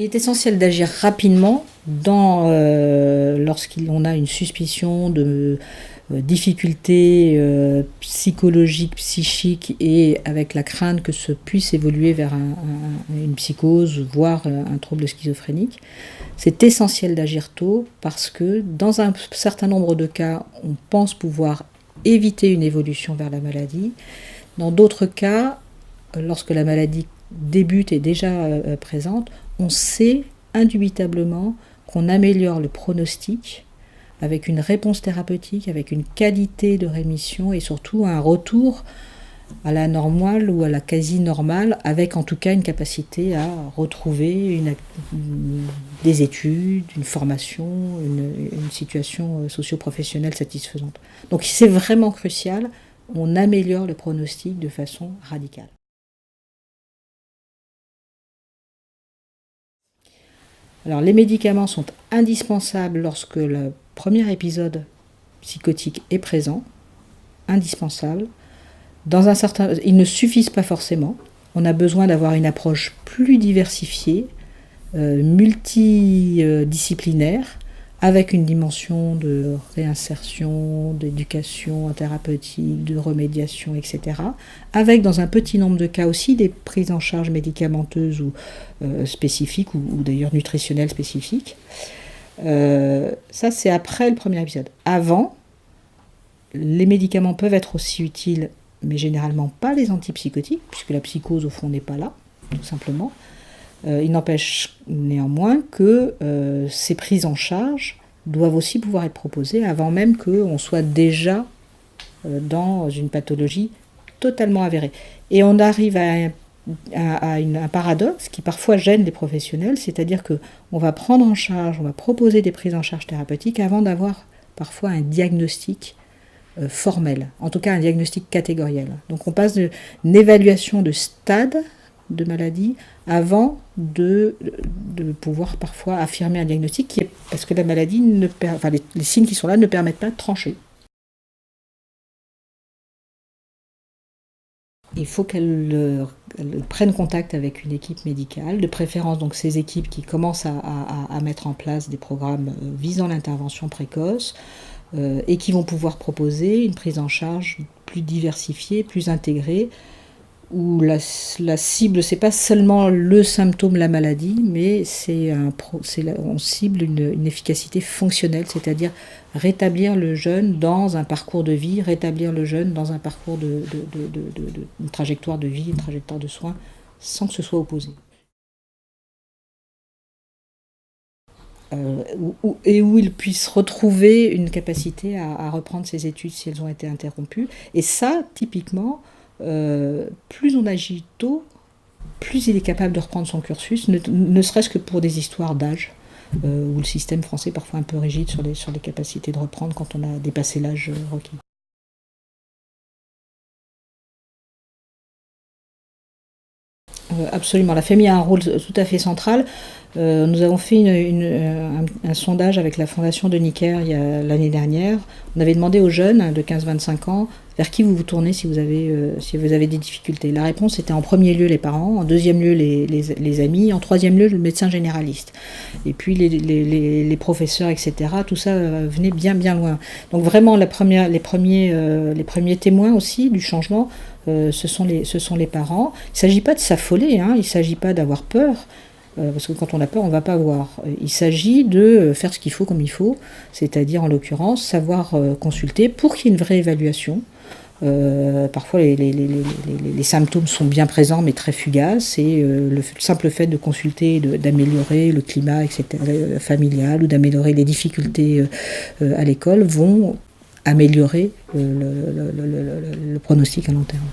Il est essentiel d'agir rapidement lorsqu'on a une suspicion de difficultés psychologiques, psychiques, et avec la crainte que ce puisse évoluer vers une psychose, voire un trouble schizophrénique. C'est essentiel d'agir tôt parce que dans un certain nombre de cas, on pense pouvoir éviter une évolution vers la maladie. Dans d'autres cas, lorsque la maladie débute et est déjà présente, on sait indubitablement qu'on améliore le pronostic avec une réponse thérapeutique, avec une qualité de rémission et surtout un retour à la normale ou à la quasi-normale, avec en tout cas une capacité à retrouver des études, une formation, une situation socio-professionnelle satisfaisante. Donc c'est vraiment crucial, on améliore le pronostic de façon radicale. Alors les médicaments sont indispensables lorsque le premier épisode psychotique est présent, indispensable. Ils ne suffisent pas forcément. On a besoin d'avoir une approche plus diversifiée, multidisciplinaire, avec une dimension de réinsertion, d'éducation thérapeutique, de remédiation, etc. Avec, dans un petit nombre de cas aussi, des prises en charge médicamenteuses ou spécifiques, ou d'ailleurs nutritionnelles spécifiques. Ça, c'est après le premier épisode. Avant, les médicaments peuvent être aussi utiles, mais généralement pas les antipsychotiques, puisque la psychose, au fond, n'est pas là, tout simplement. Il n'empêche néanmoins que ces prises en charge doivent aussi pouvoir être proposées avant même qu'on soit déjà dans une pathologie totalement avérée. Et on arrive à un paradoxe qui parfois gêne les professionnels, c'est-à-dire qu'on va prendre en charge, on va proposer des prises en charge thérapeutiques avant d'avoir parfois un diagnostic formel, en tout cas un diagnostic catégoriel. Donc on passe d'une évaluation de stade de maladie avant de pouvoir parfois affirmer un diagnostic parce que la maladie les signes qui sont là ne permettent pas de trancher. Il faut qu'elle prenne contact avec une équipe médicale, de préférence donc ces équipes qui commencent à mettre en place des programmes visant l'intervention précoce et qui vont pouvoir proposer une prise en charge plus diversifiée, plus intégrée, où la cible, c'est pas seulement le symptôme, la maladie, mais on cible une efficacité fonctionnelle, c'est-à-dire rétablir le jeune dans un parcours de vie, rétablir le jeune dans un parcours une trajectoire de vie, une trajectoire de soins, sans que ce soit opposé. Et où il puisse retrouver une capacité à reprendre ses études si elles ont été interrompues. Et ça, typiquement, plus on agit tôt, plus il est capable de reprendre son cursus, ne serait-ce que pour des histoires d'âge, où le système français est parfois un peu rigide sur les capacités de reprendre quand on a dépassé l'âge requis. Absolument, la famille a un rôle tout à fait central. Nous avons fait un sondage avec la Fondation de Necker l'année dernière. On avait demandé aux jeunes de 15-25 ans vers qui vous vous tournez si vous avez des difficultés. La réponse était en premier lieu les parents, en deuxième lieu les amis, en troisième lieu le médecin généraliste. Et puis les professeurs, etc. Tout ça venait bien bien loin. Donc vraiment les premiers témoins aussi du changement, ce sont les parents. Il ne s'agit pas de s'affoler, il ne s'agit pas d'avoir peur. Parce que quand on a peur, on ne va pas voir. Il s'agit de faire ce qu'il faut comme il faut, c'est-à-dire en l'occurrence savoir consulter pour qu'il y ait une vraie évaluation. Parfois les symptômes sont bien présents mais très fugaces, et le simple fait de consulter, d'améliorer le climat, etc., familial, ou d'améliorer les difficultés à l'école vont améliorer le pronostic à long terme.